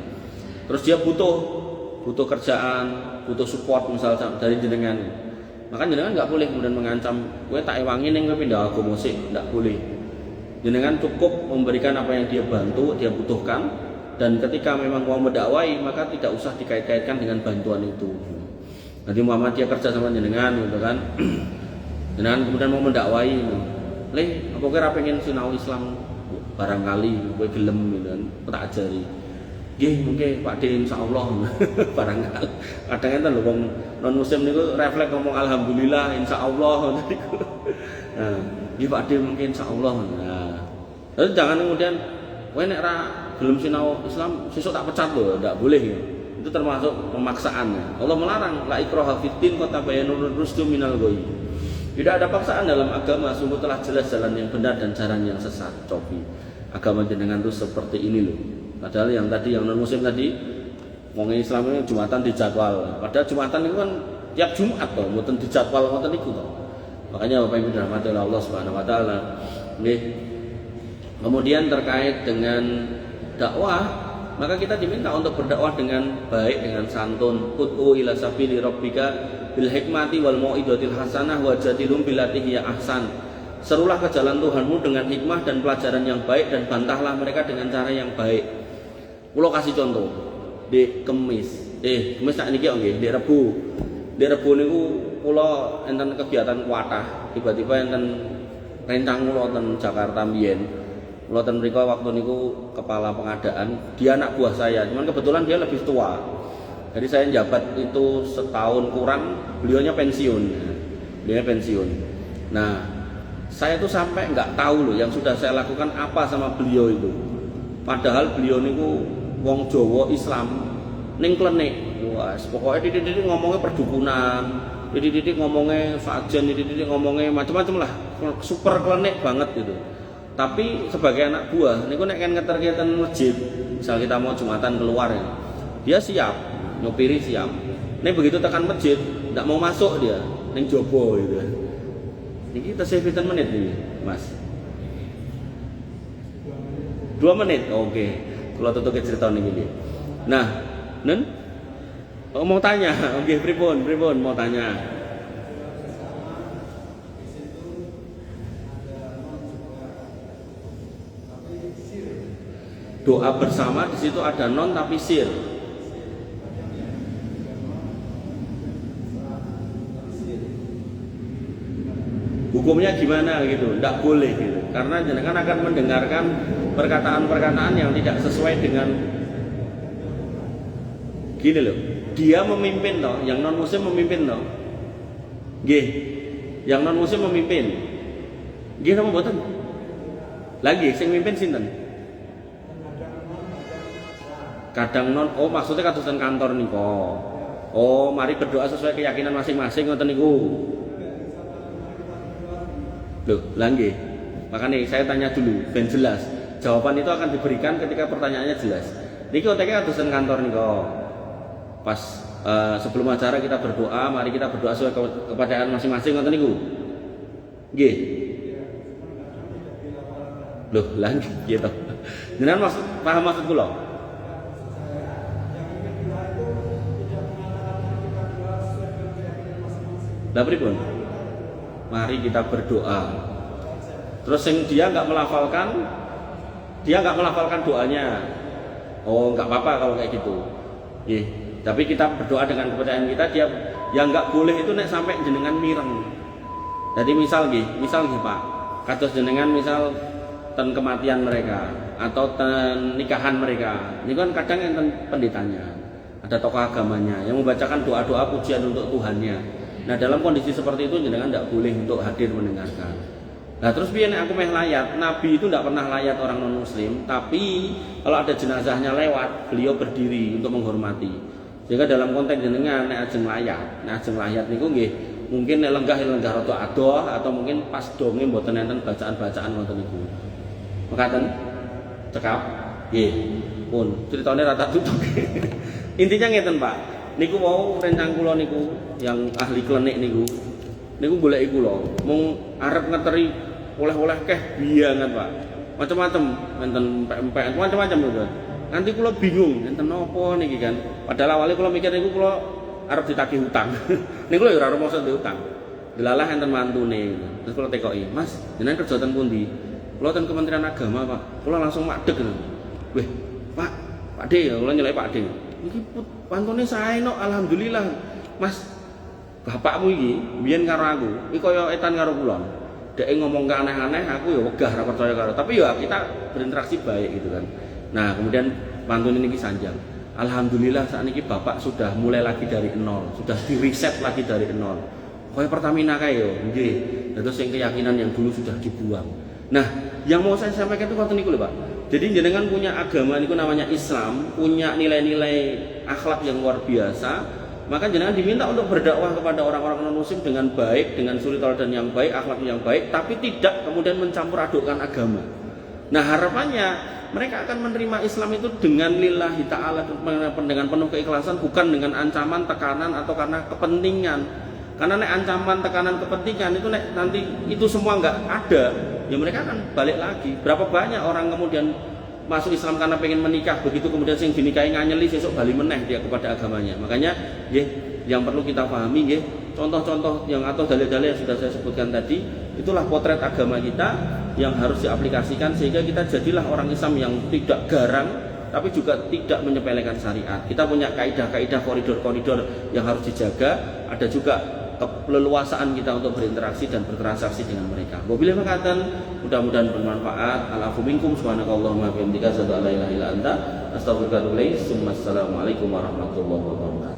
[SPEAKER 1] Terus dia butuh kerjaan, butuh support misal dari jenengan. Maka jenengan nggak boleh kemudian mengancam, gue tak ewangi ning kowe pindah agama sik, nggak boleh. Jenengan cukup memberikan apa yang dia bantu, dia butuhkan, dan ketika memang mau mendakwai maka tidak usah dikait-kaitkan dengan bantuan itu. Nanti Muhammadiyah kerja sama jenengan gitu kan. Jenengan kemudian mau mendakwai Le, apa kira pengen sinau Islam barangkali kowe gelem gitu kan, tak ajari. Nggih, mungkin Pak D insyaallah barangkali. Kadang enten lho wong non muslim niku refleks ngomong alhamdulillah insyaallah ngono niku. Nah, nggih Pak D mungkin insyaallah. Nah. Terus jangan kemudian kowe nek ra gelem sinau Islam sesuk tak pecat lho, ndak boleh ya. Itu termasuk pemaksaan. Allah melarang la ikraha fiddin qad tabayyana rusdu minal ghayy. Tidak ada paksaan dalam agama, sungguh telah jelas jalan yang benar dan jalan yang sesat. Cobi agama jenengan itu seperti ini loh. Padahal yang tadi yang non muslim tadi Wong Islam ini Jumatan dijadwal. Padahal Jumatan itu kan tiap Jumat toh, mboten dijadwal ngoten niku toh. Makanya Bapak Ibu dirahmati oleh Allah Subhanahu wa taala. Nggih. Kemudian terkait dengan dakwah, maka kita diminta untuk berdakwah dengan baik, dengan santun. Ud'u ila sabili rabbika bil hikmati wal mau'izatil hasanah wajadilhum billati hiya ahsan. Serulah ke jalan Tuhanmu dengan hikmah dan pelajaran yang baik dan bantahlah mereka dengan cara yang baik. Kula kasih contoh di Kemis. Kemis tak niki nggih, di Rebu. Di Rebu niku kula enten kegiatan kuatah, tiba-tiba enten rencang kula ten Jakarta mbiyen. Kula ten mriku waktu niku kepala pengadaan, dia anak buah saya, cuman kebetulan dia lebih tua. Jadi saya jabat itu setahun kurang, beliaunya pensiun. Beliaunya pensiun. Nah, saya tuh sampai nggak tahu loh yang sudah saya lakukan apa sama beliau itu. Padahal beliau niku wong Jawa Islam ning klenik. Wah, pokoknya dididik ngomongnya perdukunan, dididik ngomongnya sajen, dididik ngomongnya macam-macam lah. Super klenik banget gitu. Tapi sebagai anak buah niku nek kan kegiatan masjid, misal kita mau Jumatan keluar ya. Dia siap, nyopiri siap. Nek begitu tekan masjid, nggak mau masuk dia, ning jobo gitu. Ini kita save 10 menit nih, Mas. 2 menit, oke. Kalau tutup cerita nih. Nah, mau tanya, oke, pripun, mau tanya. Doa bersama di situ ada non tapi sir. Hukumnya gimana gitu? Tidak boleh gitu. Karena jenengan akan mendengarkan perkataan-perkataan yang tidak sesuai dengan gini loh. Dia memimpin toh, yang non muslim memimpin toh. Nggih. Yang non muslim memimpin. Nggih napa mboten? Lagi sing mimpin sinten? Kadang non, oh maksudnya kadosan kantor niko. Oh, mari berdoa sesuai keyakinan masing-masing ngoten niku. Loh, lagi. Makanya saya tanya dulu, ben jelas. Jawaban itu akan diberikan ketika pertanyaannya jelas. Niki oteknya kadosan kantor niko. Pas sebelum acara kita berdoa, mari kita berdoa sesuai kepercayaan masing-masing ngoten niku. Nggih. Loh, lagi gitu. Jenengan paham maksud kula? Lah pripun? Mari kita berdoa. Terus yang dia nggak melafalkan doanya. Oh, nggak apa-apa kalau kayak gitu. Tapi kita berdoa dengan kepercayaan kita. Dia yang nggak boleh itu nek sampai jenengan mireng. Jadi misal Pak, kados jenengan misal ten kematian mereka atau ten nikahan mereka. Ini kan kadang enten pendetanya, ada tokoh agamanya yang membacakan doa-doa pujian untuk Tuhannya. Nah, dalam kondisi seperti itu jenengan tidak boleh untuk hadir mendengarkan. Nah, terus biar aku meh layat, Nabi itu tidak pernah layat orang non muslim, tapi kalau ada jenazahnya lewat, beliau berdiri untuk menghormati. Sehingga dalam konteks jenengan nek ajeng layat niku nggih mungkin nek lenggah rada adoh atau mungkin pas donge mboten enten bacaan-bacaan ngoten niku. Mekaten cekap nggih. Pun critane rata tutup. Intinya ngeten, Pak. Niku mau rencang kula niku yang ahli klenik niku goleki kula mung arep ngeteri oleh-oleh keh biangan Pak. Macam-macam enten empek-empek macam-macam lho. Nanti kula bingung enten napa niki kan. Padahal awalnya kula mikir niku kula arep ditagih hutang. Niku lho ora mosok utang. Delalah enten mantune. Terus kula tekoki, "Mas, jenengan kerja ten pundi?" Kula ten Kementerian Agama, Pak. Kula langsung madeg. Weh, Pak D, kula nyelek Pak D. Iki pantune sae no, alhamdulillah. Mas, bapakmu iki biyen karo aku, iki kaya etan karo kula. Dek ngomong ke aneh-aneh, aku ya wegah ora percaya karo. Tapi ya kita berinteraksi baik gitu kan. Nah, kemudian pantune niki sanjang. Alhamdulillah saat ini bapak sudah mulai lagi dari nol, sudah di-reset lagi dari nol. Kaya Pertamina kae yo, nggih. Terus yang keyakinan yang dulu sudah dibuang. Nah, yang mau saya sampaikan itu ngoten niku lho, Pak. Jadi jenengan punya agama niku namanya Islam, punya nilai-nilai akhlak yang luar biasa, maka jenengan diminta untuk berdakwah kepada orang-orang non muslim dengan baik, dengan suri teladan yang baik, akhlak yang baik, tapi tidak kemudian mencampur adukkan agama. Nah, harapannya mereka akan menerima Islam itu dengan lillahi ta'ala, dengan penuh keikhlasan, bukan dengan ancaman, tekanan, atau karena kepentingan. Karena ancaman, tekanan, kepentingan itu nanti itu semua nggak ada, ya mereka akan balik lagi. Berapa banyak orang kemudian masuk Islam karena pengen menikah, begitu kemudian sing dinikahi nganyeli sesuk bali meneh dia kepada agamanya. Makanya yang perlu kita pahami contoh-contoh yang atau dalil-dalil yang sudah saya sebutkan tadi, itulah potret agama kita yang harus diaplikasikan sehingga kita jadilah orang Islam yang tidak garang tapi juga tidak menyepelekan syariat. Kita punya kaidah-kaidah, koridor-koridor yang harus dijaga, ada juga keleluasaan kita untuk berinteraksi dan bertransaksi dengan mereka. Wabillahi taufiq, mudah-mudahan bermanfaat. Al-afu minkum, subhanakallahumma wa bihamdika, asyhadu an la ilaha illa anta, astaghfiruka wa atubu ilaik. Assalamualaikum warahmatullahi wabarakatuh.